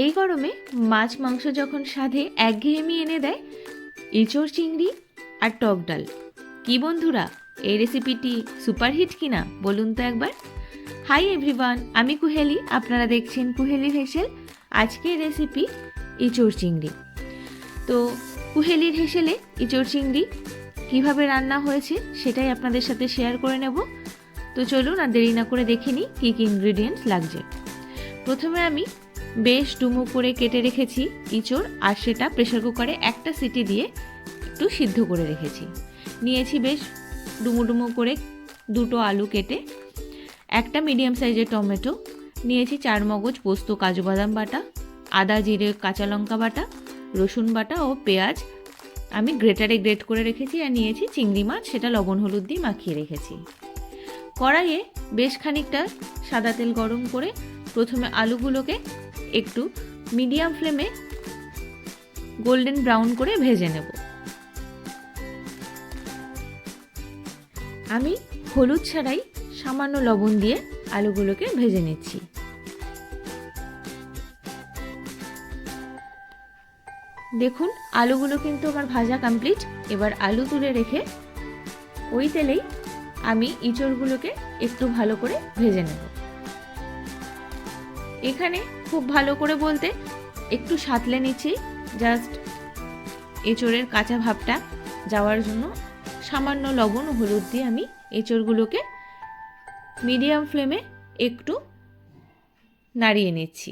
এই গরমে মাছ মাংস যখন স্বাদে একঘেয়েমি এনে দেয়, এঁচোড় চিংড়ি আর টক ডাল, কি বন্ধুরা এই রেসিপিটি সুপারহিট কিনা বলুন তো একবার। হাই এভরিওয়ান, আমি কুহেলি, আপনারা দেখছেন কুহেলির হেসেল। আজকের রেসিপি এঁচোড় চিংড়ি। তো কুহেলির হেসেলে এঁচোড় চিংড়ি কীভাবে রান্না হয়েছে সেটাই আপনাদের সাথে শেয়ার করে নেব। তো চলুন আর দেরি না করে দেখে নিই কী কী ইনগ্রিডিয়েন্টস লাগছে। প্রথমে আমি বেশ ডুমো করে কেটে রেখেছি এঁচোড়, আর সেটা প্রেসার কুকারে একটা সিটি দিয়ে একটু সিদ্ধ করে রেখেছি। নিয়েছি বেশ ডুমো ডুমো করে দুটো আলু কেটে, একটা মিডিয়াম সাইজের টমেটো, নিয়েছি 4 মগজ পোস্ত কাজু বাদাম বাটা, আদা জিরে কাঁচা লঙ্কা বাটা, রসুন বাটা ও পেঁয়াজ আমি গ্রেটারে গ্রেট করে রেখেছি, আর নিয়েছি চিংড়ি মাছ, সেটা লবণ হলুদ দিয়ে মাখিয়ে রেখেছি। কড়াইয়ে বেশ খানিকটা সাদা তেল গরম করে প্রথমে আলুগুলোকে একটু মিডিয়াম ফ্লেমে গোল্ডেন ব্রাউন করে ভেজে নেব। আমি হলুদ ছাড়াই সামান্য লবণ দিয়ে আলুগুলোকে ভেজে নিচ্ছি। দেখুন আলুগুলো কিন্তু আমার ভাজা কমপ্লিট। এবার আলু তুলে রেখে ওই তেলেই আমি এঁচোড়গুলোকে একটু ভালো করে ভেজে নেব। এখানে খুব ভালো করে বলতে একটু সাঁতলে নিচ্ছি, জাস্ট এঁচোড়ের কাঁচা ভাবটা যাওয়ার জন্য সামান্য লবণ ও হলুদ দিয়ে আমি এঁচোড়গুলোকে মিডিয়াম ফ্লেমে একটু নাড়িয়ে নিচ্ছি।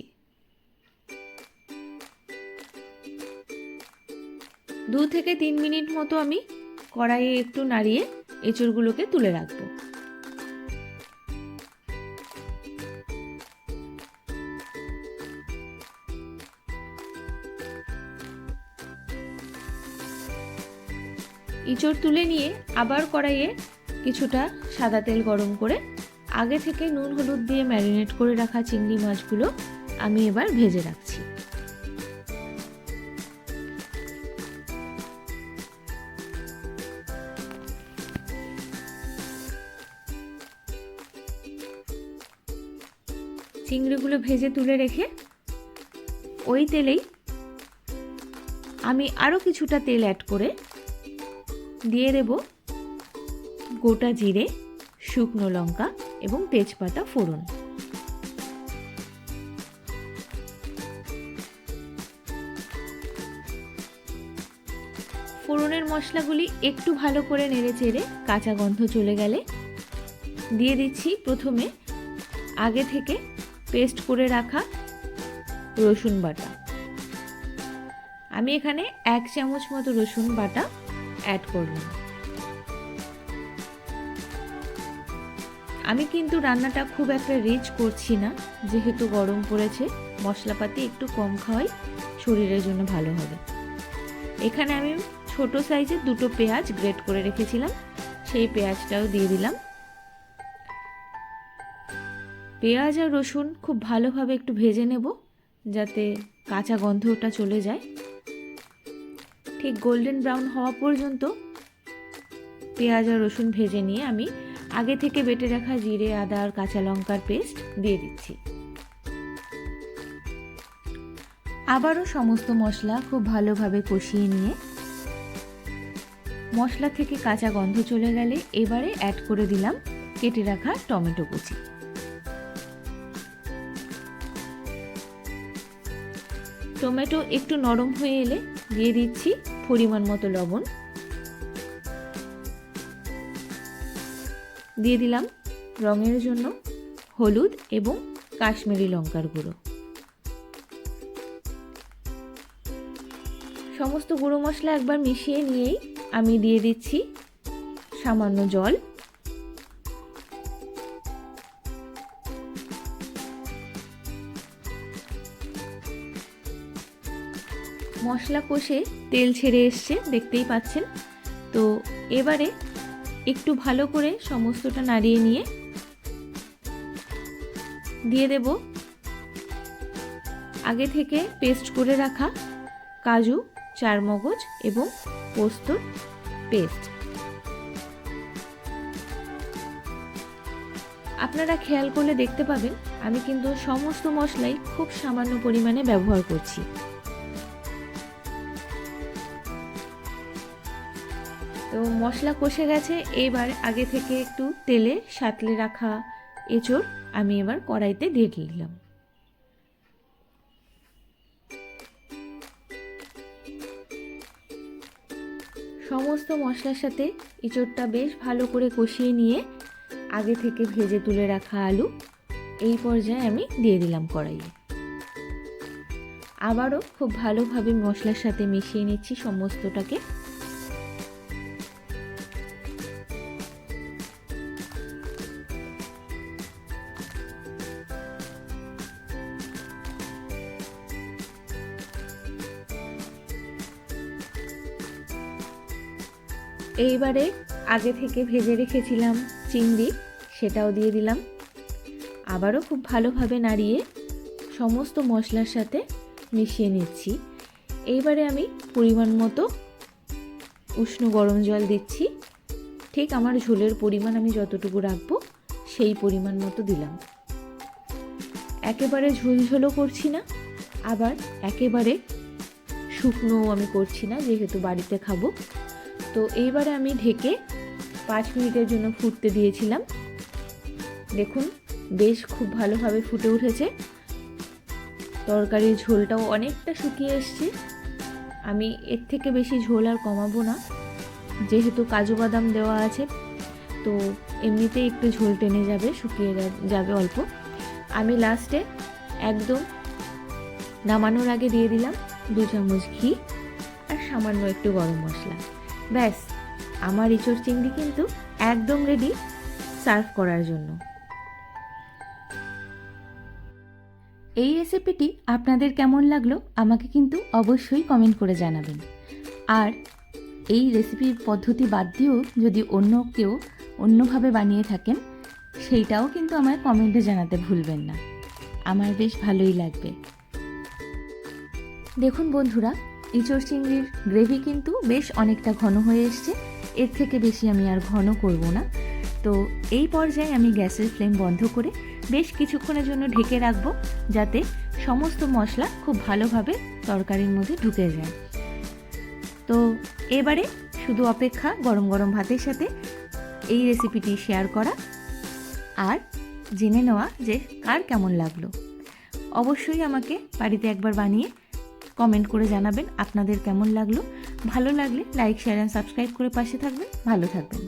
2 থেকে 3 মিনিট মতো আমি কড়াইয়ে একটু নাড়িয়ে এঁচোড়গুলোকে তুলে রাখবো। এঁচোড় তুলে নিয়ে আবার কড়াইয়ে কিছুটা সাদা তেল গরম করে আগে থেকে নুন হলুদ দিয়ে ম্যারিনেট করে রাখা চিংড়ি মাছগুলো আমি এবার ভেজে রাখছি। চিংড়িগুলো ভেজে তুলে রেখে ওই তেলেই আমি আরও কিছুটা তেল অ্যাড করে দিয়ে দেব গোটা জিরে, শুকনো লঙ্কা এবং তেজপাতা ফোড়ন। ফোড়নের মশলাগুলি একটু ভালো করে নেড়ে চেড়ে কাঁচা গন্ধ চলে গেলে দিয়ে দিচ্ছি প্রথমে আগে থেকে পেস্ট করে রাখা রসুন বাটা। আমি এখানে 1 চামচ মতো রসুন বাটা অ্যাড করলাম। আমি কিন্তু রান্নাটা খুব একটা রিচ করছি না, যেহেতু গরম পড়েছে, মশলাপাতি একটু কম খাওয়াই শরীরের জন্য ভালো হবে। এখানে আমি ছোট সাইজের 2টো পেঁয়াজ গ্রেট করে রেখেছিলাম, সেই পেঁয়াজটাও দিয়ে দিলাম। পেঁয়াজ আর রসুন খুব ভালোভাবে একটু ভেজে নেব, যাতে কাঁচা গন্ধটা চলে যায়। ঠিক গোল্ডেন ব্রাউন হওয়া পর্যন্ত পেঁয়াজ আর রসুন ভেজে নিয়ে আমি আগে থেকে বেটে রাখা জিরে, আদা আর কাঁচা লঙ্কার পেস্ট দিয়ে দিচ্ছি। আবারও সমস্ত মশলা খুব ভালোভাবে কষিয়ে নিয়ে মশলা থেকে কাঁচা গন্ধ চলে গেলে এবারে অ্যাড করে দিলাম কেটে রাখা টমেটো কুচি। টমেটো একটু নরম হয়ে এলে দিয়ে দিচ্ছি পরিমাণ মতো লবণ, দিয়ে দিলাম রঙের জন্য হলুদ এবং কাশ্মীরি লঙ্কার গুঁড়ো। সমস্ত গুঁড়ো মশলা একবার মিশিয়ে নিয়েই আমি দিয়ে দিচ্ছি সামান্য জল। মশলা কষে তেল ছেড়ে এসছে, দেখতেই পাচ্ছেন। তো এবারে একটু ভালো করে সমস্তটা নাড়িয়ে নিয়ে দিয়ে দেব আগে থেকে পেস্ট করে রাখা কাজু, 4 মগজ এবং পোস্তর পেস্ট। আপনারা খেয়াল করলে দেখতে পাবেন আমি কিন্তু সমস্ত মশলাই খুব সামান্য পরিমাণে ব্যবহার করছি। তো মশলা কষে গেছে, এবার আগে থেকে একটু তেলে সাঁতলে রাখা এঁচোড় আমি এবার কড়াইতে দিয়ে দিলাম। সমস্ত মশলার সাথে এঁচোড়টা বেশ ভালো করে কষিয়ে নিয়ে আগে থেকে ভেজে তুলে রাখা আলু এই পর্যায়ে আমি দিয়ে দিলাম কড়াইয়ে। আবারও খুব ভালোভাবে মশলার সাথে মিশিয়ে নিচ্ছি সমস্তটাকে। এইবারে আগে থেকে ভেজে রেখেছিলাম চিংড়ি, সেটাও দিয়ে দিলাম। আবারও খুব ভালোভাবে নাড়িয়ে সমস্ত মশলার সাথে মিশিয়ে নিচ্ছি। এইবারে আমি পরিমাণ মতো উষ্ণ গরম জল দিচ্ছি। ঠিক আমার ঝোলের পরিমাণ আমি যতটুকু রাখবো সেই পরিমাণ মতো দিলাম। একেবারে ঝোলঝোলও করছি না, আবার একেবারে শুকনোও আমি করছি না, যেহেতু বাড়িতে খাবো। তো এইবারে আমি ঢেকে 5 মিনিটের জন্য ফুটতে দিয়েছিলাম। দেখুন বেশ খুব ভালোভাবে ফুটে উঠেছে, তরকারির ঝোলটাও অনেকটা শুকিয়ে এসছে। আমি এর থেকে বেশি ঝোল আর কমাবো না, যেহেতু কাজু বাদাম দেওয়া আছে, তো এমনিতেই একটু ঝোল টেনে যাবে, শুকিয়ে যাবে অল্প। আমি লাস্টে একদম নামানোর আগে দিয়ে দিলাম 2 চামচ ঘি আর সামান্য একটু গরম মশলা। ব্যাস, আমার এঁচোড় চিংড়ি কিন্তু একদম রেডি সার্ভ করার জন্য। এই রেসিপিটি আপনাদের কেমন লাগলো আমাকে কিন্তু অবশ্যই কমেন্ট করে জানাবেন। আর এই রেসিপির পদ্ধতি বাদ দিয়েও যদি অন্য কেউ অন্যভাবে বানিয়ে থাকেন সেইটাও কিন্তু আমায় কমেন্টে জানাতে ভুলবেন না, আমার বেশ ভালোই লাগবে। দেখুন বন্ধুরা, এঁচোড় চিংড়ির গ্রেভি কিন্তু বেশ অনেকটা ঘন হয়ে এসছে, এর থেকে বেশি আমি আর ঘন করব না। তো এই পর্যায়ে আমি গ্যাসের ফ্লেম বন্ধ করে বেশ কিছুক্ষণের জন্য ঢেকে রাখবো, যাতে সমস্ত মশলা খুব ভালোভাবে তরকারির মধ্যে ঢুকে যায়। তো এবারে শুধু অপেক্ষা গরম গরম ভাতের সাথে এই রেসিপিটি শেয়ার করা আর জেনে নেওয়া যে কার কেমন লাগলো। অবশ্যই আমাকে বাড়িতে একবার বানিয়ে কমেন্ট করে জানাবেন আপনাদের কেমন লাগলো। ভালো লাগলে লাইক, শেয়ার অ্যান্ড সাবস্ক্রাইব করে পাশে থাকবেন। ভালো থাকবেন।